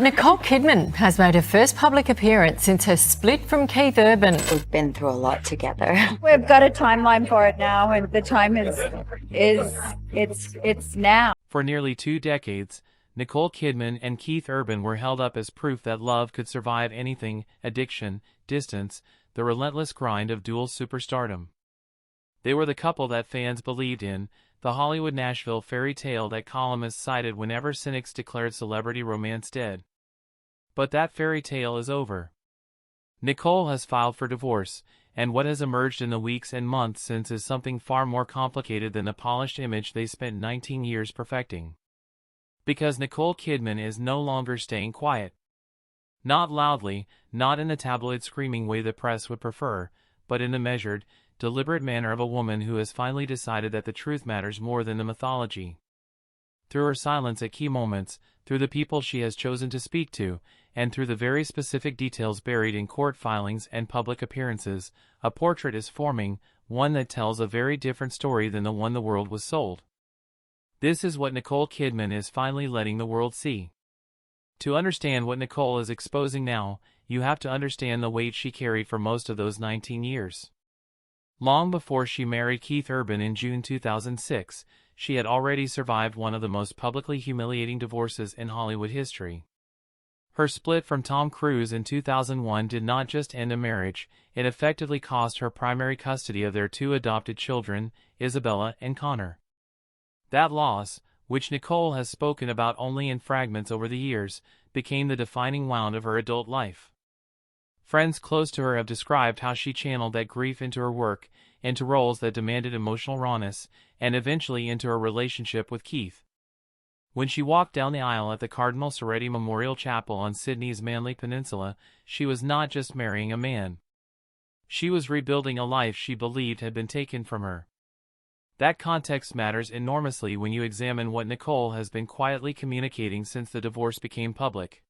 Nicole Kidman has made her first public appearance since her split from Keith Urban. We've been through a lot together. We've got a timeline for it now, and the time it's now. For nearly 2 decades, Nicole Kidman and Keith Urban were held up as proof that love could survive anything: addiction, distance, the relentless grind of dual superstardom. They were the couple that fans believed in, the Hollywood Nashville fairy tale that columnists cited whenever cynics declared celebrity romance dead. But that fairy tale is over. Nicole has filed for divorce, and what has emerged in the weeks and months since is something far more complicated than the polished image they spent 19 years perfecting. Because Nicole Kidman is no longer staying quiet. Not loudly, not in the tabloid screaming way the press would prefer, but in the measured, deliberate manner of a woman who has finally decided that the truth matters more than the mythology. Through her silence at key moments, through the people she has chosen to speak to, and through the very specific details buried in court filings and public appearances, a portrait is forming, one that tells a very different story than the one the world was sold. This is what Nicole Kidman is finally letting the world see. To understand what Nicole is exposing now, you have to understand the weight she carried for most of those 19 years. Long before she married Keith Urban in June 2006, she had already survived one of the most publicly humiliating divorces in Hollywood history. Her split from Tom Cruise in 2001 did not just end a marriage, it effectively cost her primary custody of their 2 adopted children, Isabella and Connor. That loss, which Nicole has spoken about only in fragments over the years, became the defining wound of her adult life. Friends close to her have described how she channeled that grief into her work, into roles that demanded emotional rawness, and eventually into her relationship with Keith. When she walked down the aisle at the Cardinal Soretti Memorial Chapel on Sydney's Manly Peninsula, she was not just marrying a man. She was rebuilding a life she believed had been taken from her. That context matters enormously when you examine what Nicole has been quietly communicating since the divorce became public.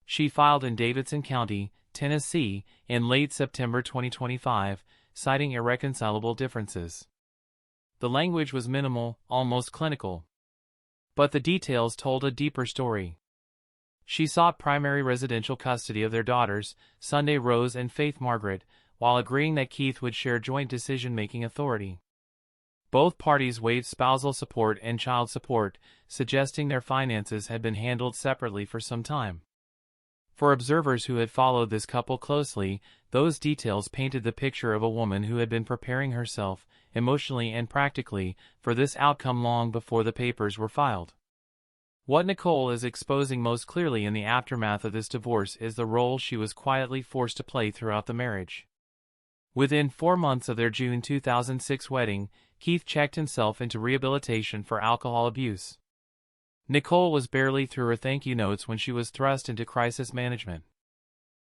She filed in Davidson County, Tennessee, in late September 2025, citing irreconcilable differences. The language was minimal, almost clinical. But the details told a deeper story. She sought primary residential custody of their daughters, Sunday Rose and Faith Margaret, while agreeing that Keith would share joint decision-making authority. Both parties waived spousal support and child support, suggesting their finances had been handled separately for some time. For observers who had followed this couple closely, those details painted the picture of a woman who had been preparing herself, emotionally and practically, for this outcome long before the papers were filed. What Nicole is exposing most clearly in the aftermath of this divorce is the role she was quietly forced to play throughout the marriage. Within 4 months of their June 2006 wedding, Keith checked himself into rehabilitation for alcohol abuse. Nicole was barely through her thank you notes when she was thrust into crisis management.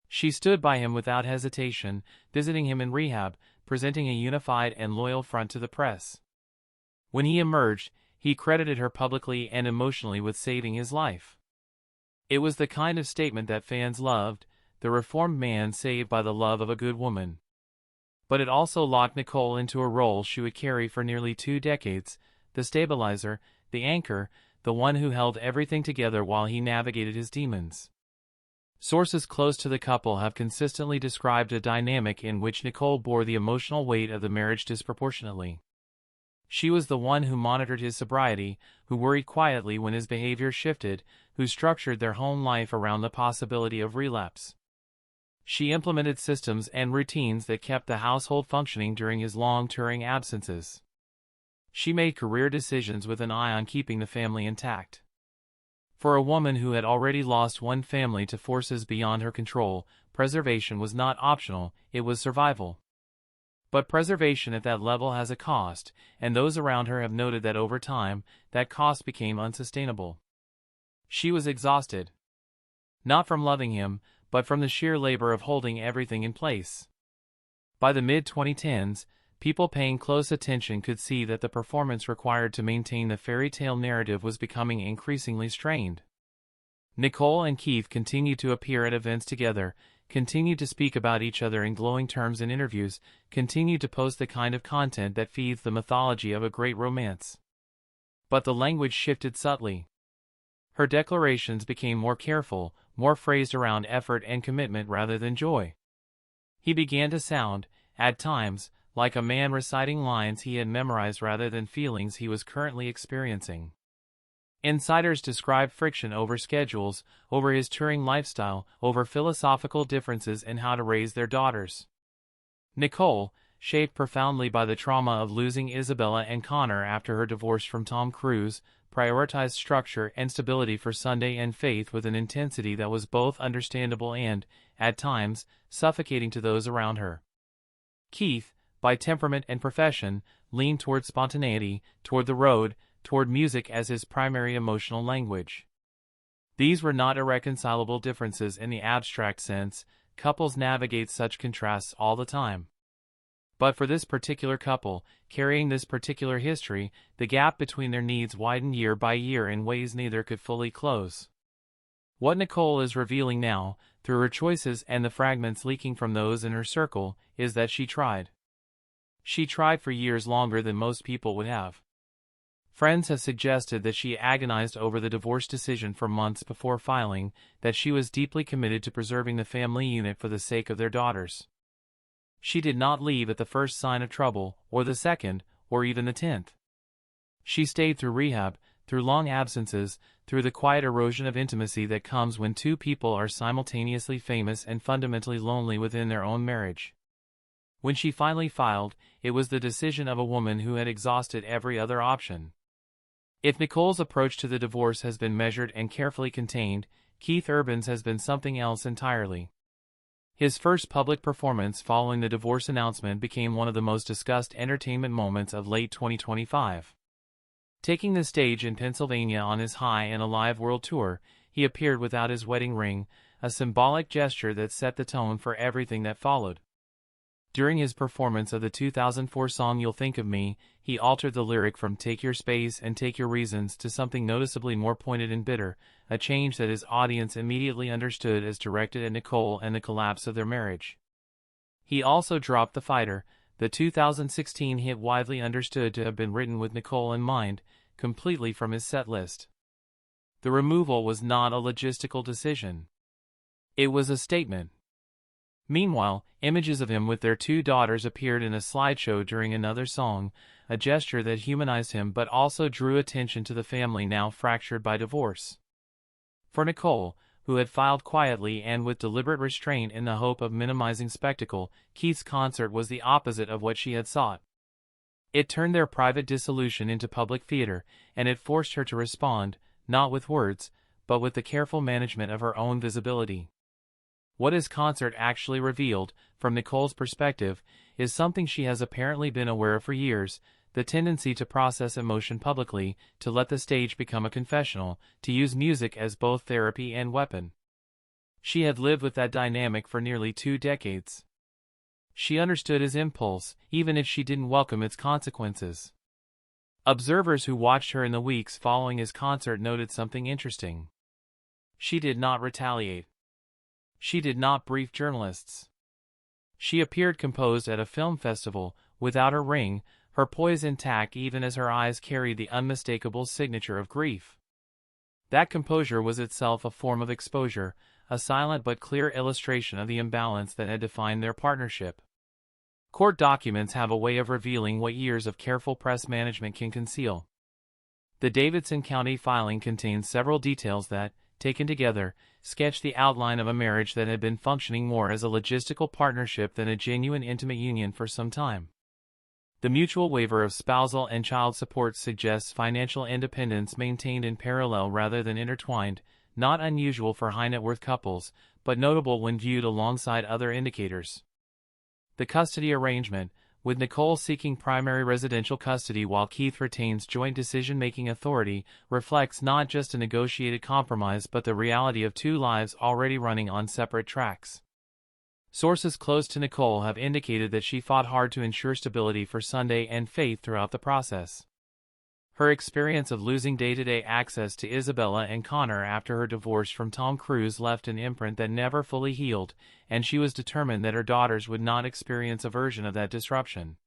She stood by him without hesitation, visiting him in rehab, presenting a unified and loyal front to the press. When he emerged, he credited her publicly and emotionally with saving his life. It was the kind of statement that fans loved, the reformed man saved by the love of a good woman. But it also locked Nicole into a role she would carry for nearly 2 decades, the stabilizer, the anchor, the one who held everything together while he navigated his demons. Sources close to the couple have consistently described a dynamic in which Nicole bore the emotional weight of the marriage disproportionately. She was the one who monitored his sobriety, who worried quietly when his behavior shifted, who structured their home life around the possibility of relapse. She implemented systems and routines that kept the household functioning during his long touring absences. She made career decisions with an eye on keeping the family intact. For a woman who had already lost one family to forces beyond her control, preservation was not optional, it was survival. But preservation at that level has a cost, and those around her have noted that over time, that cost became unsustainable. She was exhausted. Not from loving him, but from the sheer labor of holding everything in place. By the mid-2010s, people paying close attention could see that the performance required to maintain the fairy tale narrative was becoming increasingly strained. Nicole and Keith continued to appear at events together, continued to speak about each other in glowing terms in interviews, continued to post the kind of content that feeds the mythology of a great romance. But the language shifted subtly. Her declarations became more careful, more phrased around effort and commitment rather than joy. He began to sound, at times, like a man reciting lines he had memorized rather than feelings he was currently experiencing. Insiders describe friction over schedules, over his touring lifestyle, over philosophical differences in how to raise their daughters. Nicole, shaped profoundly by the trauma of losing Isabella and Connor after her divorce from Tom Cruise, prioritized structure and stability for Sunday and Faith with an intensity that was both understandable and, at times, suffocating to those around her. Keith, by temperament and profession, leaned toward spontaneity, toward the road, toward music as his primary emotional language. These were not irreconcilable differences in the abstract sense. Couples navigate such contrasts all the time. But for this particular couple, carrying this particular history, the gap between their needs widened year by year in ways neither could fully close. What Nicole is revealing now, through her choices and the fragments leaking from those in her circle, is that she tried. She tried for years longer than most people would have. Friends have suggested that she agonized over the divorce decision for months before filing, that she was deeply committed to preserving the family unit for the sake of their daughters. She did not leave at the first sign of trouble, or the second, or even the 10th. She stayed through rehab, through long absences, through the quiet erosion of intimacy that comes when two people are simultaneously famous and fundamentally lonely within their own marriage. When she finally filed, it was the decision of a woman who had exhausted every other option. If Nicole's approach to the divorce has been measured and carefully contained, Keith Urban's has been something else entirely. His first public performance following the divorce announcement became one of the most discussed entertainment moments of late 2025. Taking the stage in Pennsylvania on his High and Alive world tour, he appeared without his wedding ring, a symbolic gesture that set the tone for everything that followed. During his performance of the 2004 song You'll Think of Me, he altered the lyric from "Take Your Space and Take Your Reasons" to something noticeably more pointed and bitter, a change that his audience immediately understood as directed at Nicole and the collapse of their marriage. He also dropped The Fighter, the 2016 hit widely understood to have been written with Nicole in mind, completely from his set list. The removal was not a logistical decision. It was a statement. Meanwhile, images of him with their two daughters appeared in a slideshow during another song, a gesture that humanized him but also drew attention to the family now fractured by divorce. For Nicole, who had filed quietly and with deliberate restraint in the hope of minimizing spectacle, Keith's concert was the opposite of what she had sought. It turned their private dissolution into public theater, and it forced her to respond, not with words, but with the careful management of her own visibility. What his concert actually revealed, from Nicole's perspective, is something she has apparently been aware of for years: the tendency to process emotion publicly, to let the stage become a confessional, to use music as both therapy and weapon. She had lived with that dynamic for nearly 2 decades. She understood his impulse, even if she didn't welcome its consequences. Observers who watched her in the weeks following his concert noted something interesting. She did not retaliate. She did not brief journalists. She appeared composed at a film festival, without her ring, her poise intact even as her eyes carried the unmistakable signature of grief. That composure was itself a form of exposure, a silent but clear illustration of the imbalance that had defined their partnership. Court documents have a way of revealing what years of careful press management can conceal. The Davidson County filing contains several details that, taken together, sketch the outline of a marriage that had been functioning more as a logistical partnership than a genuine intimate union for some time. The mutual waiver of spousal and child support suggests financial independence maintained in parallel rather than intertwined, not unusual for high-net-worth couples, but notable when viewed alongside other indicators. The custody arrangement, with Nicole seeking primary residential custody while Keith retains joint decision-making authority, reflects not just a negotiated compromise but the reality of two lives already running on separate tracks. Sources close to Nicole have indicated that she fought hard to ensure stability for Sunday and Faith throughout the process. Her experience of losing day-to-day access to Isabella and Connor after her divorce from Tom Cruise left an imprint that never fully healed, and she was determined that her daughters would not experience a version of that disruption.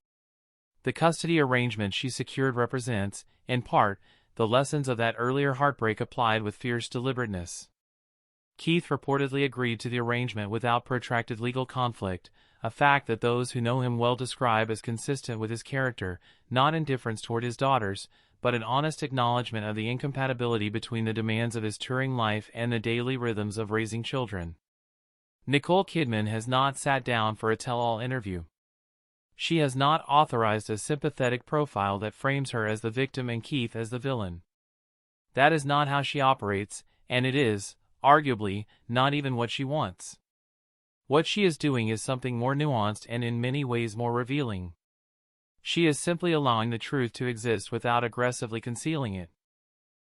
The custody arrangement she secured represents, in part, the lessons of that earlier heartbreak applied with fierce deliberateness. Keith reportedly agreed to the arrangement without protracted legal conflict, a fact that those who know him well describe as consistent with his character, not indifference toward his daughters, but an honest acknowledgement of the incompatibility between the demands of his touring life and the daily rhythms of raising children. Nicole Kidman has not sat down for a tell-all interview. She has not authorized a sympathetic profile that frames her as the victim and Keith as the villain. That is not how she operates, and it is, arguably, not even what she wants. What she is doing is something more nuanced and in many ways more revealing. She is simply allowing the truth to exist without aggressively concealing it.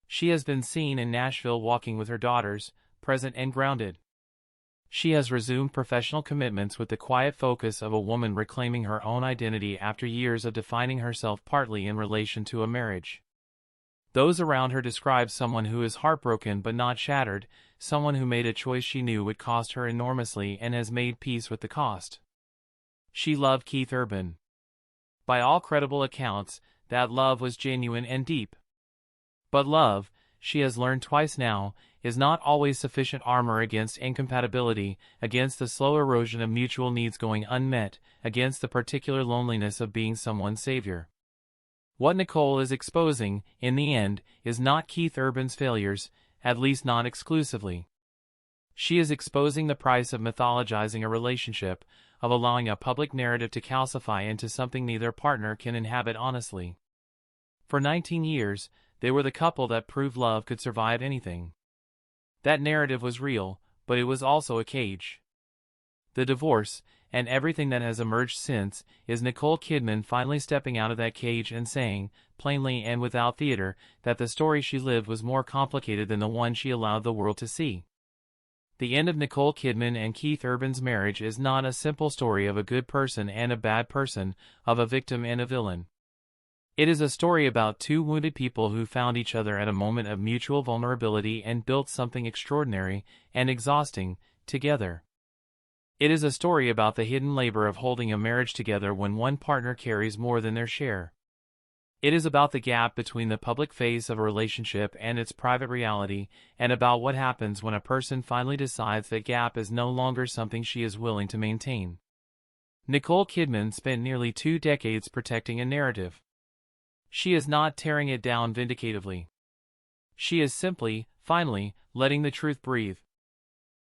She has been seen in Nashville walking with her daughters, present and grounded. She has resumed professional commitments with the quiet focus of a woman reclaiming her own identity after years of defining herself partly in relation to a marriage. Those around her describe someone who is heartbroken but not shattered, someone who made a choice she knew would cost her enormously and has made peace with the cost. She loved Keith Urban. By all credible accounts, that love was genuine and deep. But love, she has learned twice now, is not always sufficient armor against incompatibility, against the slow erosion of mutual needs going unmet, against the particular loneliness of being someone's savior. What Nicole is exposing, in the end, is not Keith Urban's failures, at least not exclusively. She is exposing the price of mythologizing a relationship, of allowing a public narrative to calcify into something neither partner can inhabit honestly. For 19 years, they were the couple that proved love could survive anything. That narrative was real, but it was also a cage. The divorce, and everything that has emerged since, is Nicole Kidman finally stepping out of that cage and saying, plainly and without theater, that the story she lived was more complicated than the one she allowed the world to see. The end of Nicole Kidman and Keith Urban's marriage is not a simple story of a good person and a bad person, of a victim and a villain. It is a story about two wounded people who found each other at a moment of mutual vulnerability and built something extraordinary and exhausting together. It is a story about the hidden labor of holding a marriage together when one partner carries more than their share. It is about the gap between the public face of a relationship and its private reality, and about what happens when a person finally decides that gap is no longer something she is willing to maintain. Nicole Kidman spent nearly 2 decades protecting a narrative. She is not tearing it down vindicatively. She is simply, finally, letting the truth breathe.